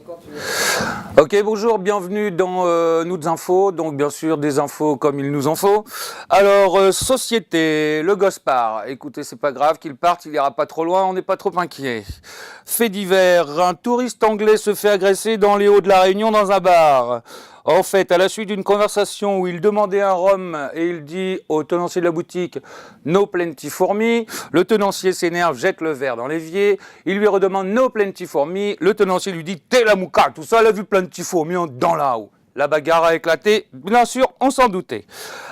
quand tu veux. Ok, bonjour, bienvenue dans Nous Infos, donc bien sûr des infos comme il nous en faut. Alors, société, le gosse part. Écoutez, c'est pas grave qu'il parte, il ira pas trop loin, on n'est pas trop inquiet. Fait divers, un touriste anglais se fait agresser dans les Hauts de la Réunion dans un bar. En fait, à la suite d'une conversation où il demandait un rhum et il dit au tenancier de la boutique « No plenty for me », le tenancier s'énerve, jette le verre dans l'évier, il lui redemande « No plenty for me », le tenancier lui dit « T'es la mouka, tout ça, elle a vu plenty for me dans là-haut ». La bagarre a éclaté, bien sûr, on s'en doutait.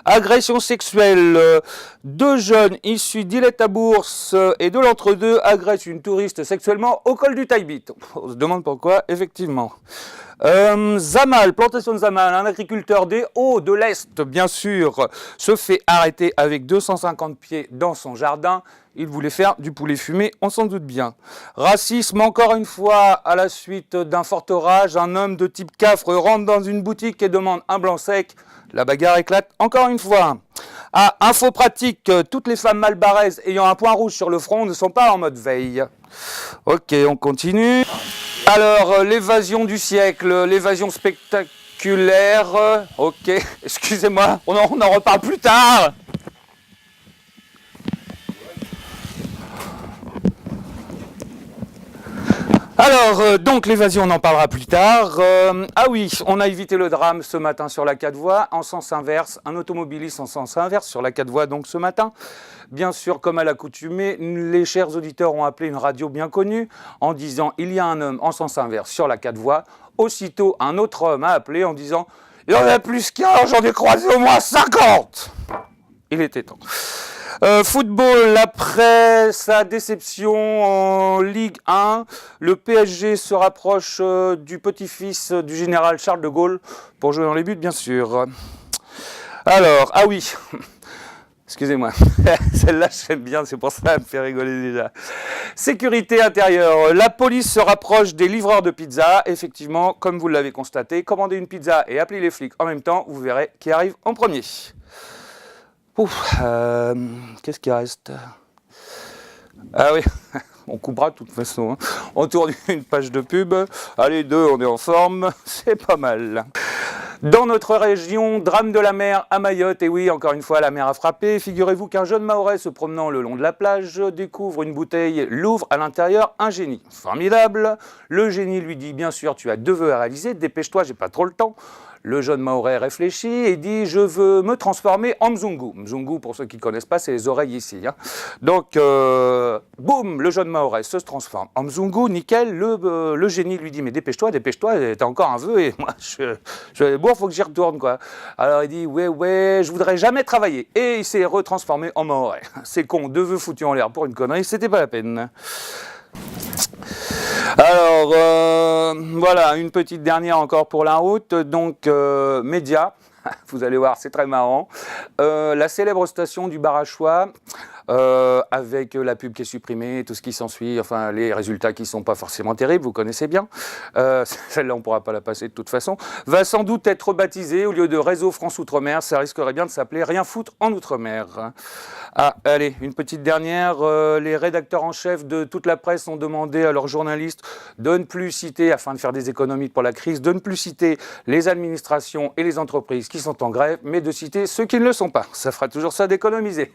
Agression sexuelle, deux jeunes issus d'Île-et-à-Bourse et de l'entre-deux agressent une touriste sexuellement au col du Tailbit. On se demande pourquoi, effectivement. Zamal, plantation de Zamal, un agriculteur des Hauts de l'Est, bien sûr, se fait arrêter avec 250 pieds dans son jardin. Il voulait faire du poulet fumé, on s'en doute bien. Racisme, encore une fois, à la suite d'un fort orage, un homme de type Cafre rentre dans une boutique et demande un blanc sec. La bagarre éclate encore une fois. Ah, info pratique, toutes les femmes malbaraises ayant un point rouge sur le front ne sont pas en mode veille. Ok, on continue. Alors, l'évasion du siècle, l'évasion spectaculaire. Ok, excusez-moi, on en reparle plus tard. Alors, donc l'évasion, on en parlera plus tard. Ah oui, on a évité le drame ce matin sur la 4 voies, en sens inverse, un automobiliste en sens inverse sur la 4 voies donc ce matin. Bien sûr, comme à l'accoutumée, les chers auditeurs ont appelé une radio bien connue en disant « Il y a un homme en sens inverse sur la 4 voies ». Aussitôt, un autre homme a appelé en disant « Il y en a plus qu'un, j'en ai croisé au moins 50 !» Il était temps. Football, après sa déception en Ligue 1, le PSG se rapproche du petit-fils du général Charles de Gaulle pour jouer dans les buts, bien sûr. Alors, ah oui, excusez-moi, celle-là j'aime bien, c'est pour ça qu'elle me fait rigoler déjà. Sécurité intérieure, la police se rapproche des livreurs de pizza. Effectivement, comme vous l'avez constaté, commandez une pizza et appelez les flics en même temps, vous verrez qui arrive en premier. Ouf, qu'est-ce qui reste? Ah oui, on coupera de toute façon. Hein. On tourne une page de pub. Allez, deux, on est en forme. C'est pas mal. Dans notre région, drame de la mer à Mayotte. Et oui, encore une fois, la mer a frappé. Figurez-vous qu'un jeune Mahorais se promenant le long de la plage découvre une bouteille, l'ouvre à l'intérieur un génie. Formidable. Le génie lui dit, bien sûr, tu as 2 vœux à réaliser. Dépêche-toi, j'ai pas trop le temps. Le jeune Mahorais réfléchit et dit « Je veux me transformer en Mzungu ». Mzungu, pour ceux qui ne connaissent pas, c'est les oreilles ici. Hein. Donc, boum, le jeune Mahorais se transforme en Mzungu, nickel. Le génie lui dit « Mais dépêche-toi, t'as encore un vœu et moi, bon, faut que j'y retourne, quoi ». Alors, il dit « Ouais, je voudrais jamais travailler ». Et il s'est retransformé en Mahorais. C'est con, 2 vœux foutus en l'air pour une connerie, c'était pas la peine. Alors, voilà, une petite dernière encore pour la route. Donc, médias, vous allez voir, c'est très marrant. La célèbre station du Barachois, avec la pub qui est supprimée, tout ce qui s'ensuit, enfin, les résultats qui ne sont pas forcément terribles, vous connaissez bien. Celle-là, on ne pourra pas la passer de toute façon. Va sans doute être rebaptisée, au lieu de Réseau France Outre-mer, ça risquerait bien de s'appeler Rien foutre en Outre-mer. Ah, allez, une petite dernière. Les rédacteurs en chef de toute la presse ont demandé à leurs journalistes de ne plus citer, afin de faire des économies pour la crise, de ne plus citer les administrations et les entreprises qui sont en grève, mais de citer ceux qui ne le sont pas. Ça fera toujours ça d'économiser.